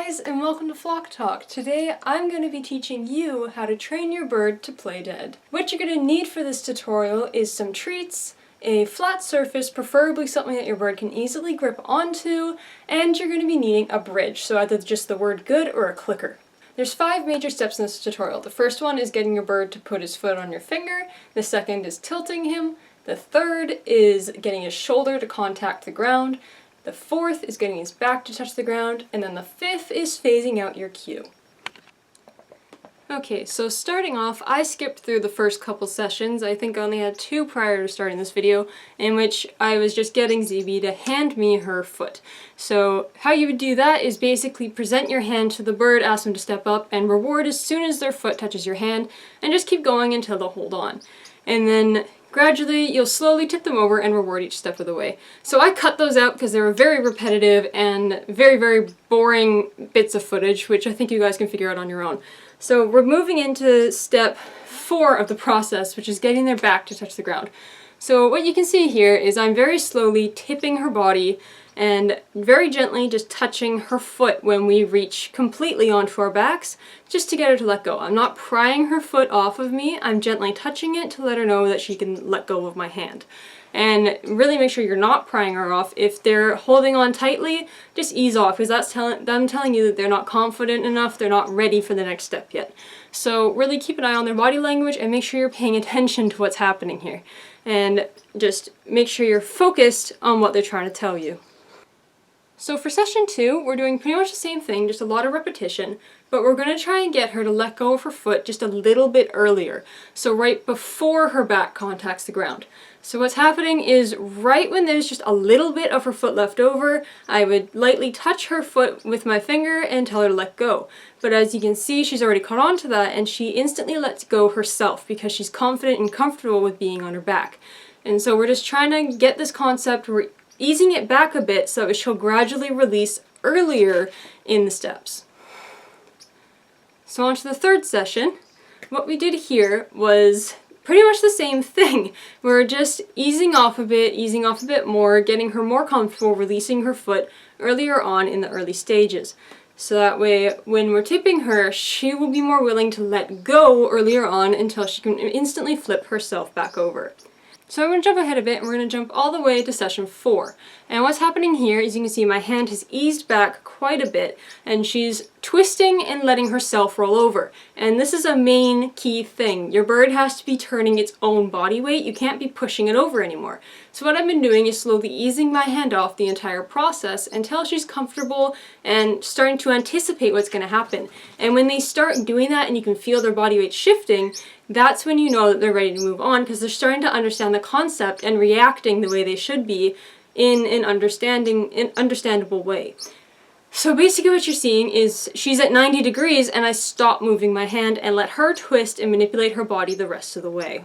guys, and welcome to Flock Talk. Today I'm going to be teaching you how to train your bird to play dead. What you're going to need for this tutorial is some treats, a flat surface, preferably something that your bird can easily grip onto, and you're going to be needing a bridge, so either just the word good or a clicker. There's 5 major steps in this tutorial. The first one is getting your bird to put his foot on your finger, the second is tilting him, the third is getting his shoulder to contact the ground, the fourth is getting his back to touch the ground, and then the fifth is phasing out your cue. Okay, so starting off, I skipped through the first couple sessions. I think I only had 2 prior to starting this video, in which I was just getting ZB to hand me her foot. So how you would do that is basically present your hand to the bird, ask them to step up, and reward as soon as their foot touches your hand, and just keep going until they'll hold on. And then gradually, you'll slowly tip them over and reward each step of the way. So I cut those out because they were very repetitive and very, very boring bits of footage, which I think you guys can figure out on your own. So we're moving into step 4 of the process, which is getting their back to touch the ground. So what you can see here is I'm very slowly tipping her body and very gently just touching her foot when we reach completely onto our backs, just to get her to let go. I'm not prying her foot off of me, I'm gently touching it to let her know that she can let go of my hand. And really make sure you're not prying her off. If they're holding on tightly, just ease off, because that's them telling you that they're not confident enough, they're not ready for the next step yet. So really keep an eye on their body language and make sure you're paying attention to what's happening here. And just make sure you're focused on what they're trying to tell you. So for session 2, we're doing pretty much the same thing, just a lot of repetition, but we're going to try and get her to let go of her foot just a little bit earlier, so right before her back contacts the ground. So what's happening is right when there's just a little bit of her foot left over, I would lightly touch her foot with my finger and tell her to let go. But as you can see, she's already caught on to that and she instantly lets go herself because she's confident and comfortable with being on her back. And so we're just trying to get this concept, we're easing it back a bit so she'll gradually release earlier in the steps. So on to the third session. What we did here was pretty much the same thing. We're just easing off a bit more, getting her more comfortable releasing her foot earlier on in the early stages. So that way, when we're tipping her, she will be more willing to let go earlier on until she can instantly flip herself back over. So I'm going to jump ahead a bit and we're going to jump all the way to session 4. And what's happening here is you can see my hand has eased back quite a bit and she's twisting and letting herself roll over. And this is a main key thing. Your bird has to be turning its own body weight. You can't be pushing it over anymore. So what I've been doing is slowly easing my hand off the entire process until she's comfortable and starting to anticipate what's going to happen. And when they start doing that and you can feel their body weight shifting, that's when you know that they're ready to move on because they're starting to understand the concept and reacting the way they should be in an understandable way. So basically what you're seeing is she's at 90 degrees and I stop moving my hand and let her twist and manipulate her body the rest of the way.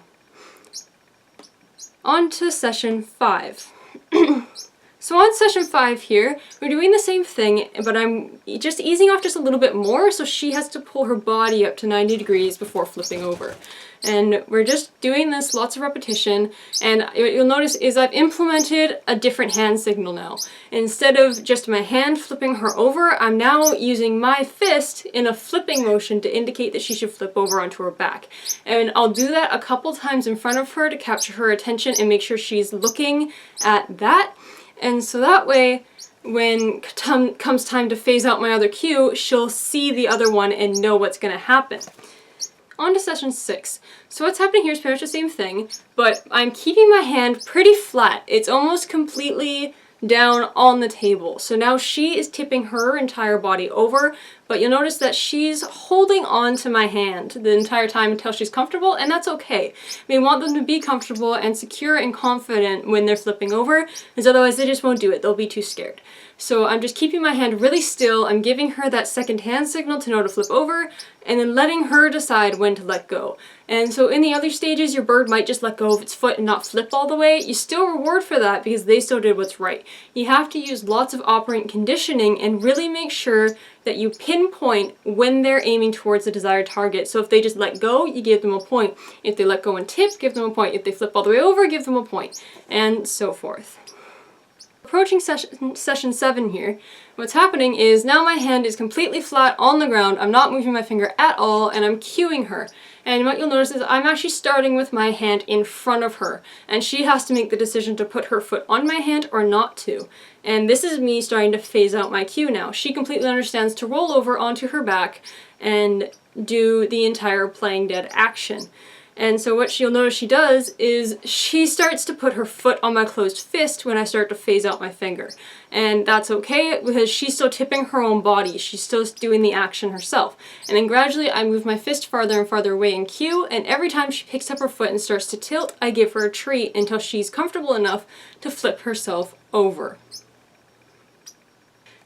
On to session 5. So on session 5 here, we're doing the same thing, but I'm just easing off just a little bit more so she has to pull her body up to 90 degrees before flipping over. And we're just doing this, lots of repetition, and what you'll notice is I've implemented a different hand signal now. Instead of just my hand flipping her over, I'm now using my fist in a flipping motion to indicate that she should flip over onto her back. And I'll do that a couple times in front of her to capture her attention and make sure she's looking at that. And so that way, when comes time to phase out my other cue, she'll see the other one and know what's going to happen. On to session 6. So what's happening here is pretty much the same thing, but I'm keeping my hand pretty flat. It's almost completely down on the table. So now she is tipping her entire body over, but you'll notice that she's holding on to my hand the entire time until she's comfortable, and that's okay. We want them to be comfortable and secure and confident when they're flipping over, because otherwise they just won't do it. They'll be too scared. So I'm just keeping my hand really still. I'm giving her that second hand signal to know to flip over, and then letting her decide when to let go. And so in the other stages, your bird might just let go of its foot and not flip all the way. You still reward for that because they still did what's right. You have to use lots of operant conditioning and really make sure that you pinpoint when they're aiming towards the desired target. So if they just let go, you give them a point. If they let go and tip, give them a point. If they flip all the way over, give them a point. And so forth. Approaching session 7 here, what's happening is now my hand is completely flat on the ground, I'm not moving my finger at all, and I'm cueing her. And what you'll notice is I'm actually starting with my hand in front of her, and she has to make the decision to put her foot on my hand or not to. And this is me starting to phase out my cue now. She completely understands to roll over onto her back and do the entire playing dead action. And so what you'll notice she does is she starts to put her foot on my closed fist when I start to phase out my finger. And that's okay because she's still tipping her own body. She's still doing the action herself. And then gradually I move my fist farther and farther away in cue, and every time she picks up her foot and starts to tilt, I give her a treat until she's comfortable enough to flip herself over.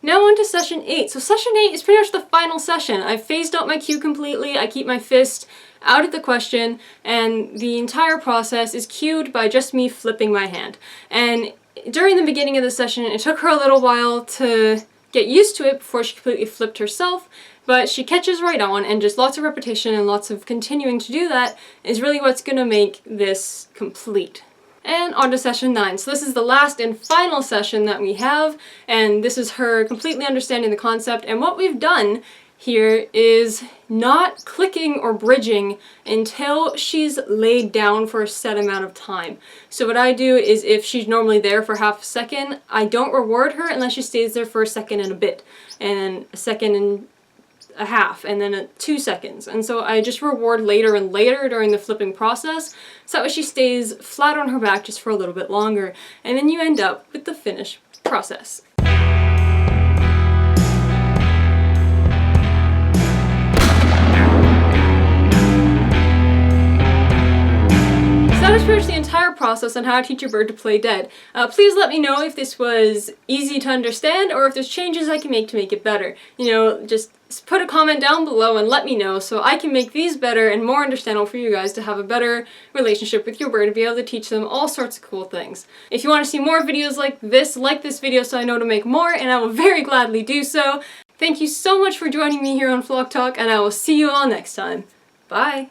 Now on to session 8. So session 8 is pretty much the final session. I've phased out my cue completely, I keep my fist out of the question, and the entire process is cued by just me flipping my hand. And during the beginning of the session, it took her a little while to get used to it before she completely flipped herself, but she catches right on, and just lots of repetition and lots of continuing to do that is really what's going to make this complete. And on to session 9. So this is the last and final session that we have, and this is her completely understanding the concept, and what we've done here is not clicking or bridging until she's laid down for a set amount of time. So what I do is if she's normally there for half a second, I don't reward her unless she stays there for a second and a bit, and a second and a half, and then 2 seconds. And so I just reward later and later during the flipping process, so that way she stays flat on her back just for a little bit longer, and then you end up with the finished process. That is pretty much the entire process on how to teach your bird to play dead. Please let me know if this was easy to understand or if there's changes I can make to make it better. You know, just put a comment down below and let me know so I can make these better and more understandable for you guys to have a better relationship with your bird and be able to teach them all sorts of cool things. If you want to see more videos like this video so I know to make more, and I will very gladly do so. Thank you so much for joining me here on Flock Talk, and I will see you all next time. Bye!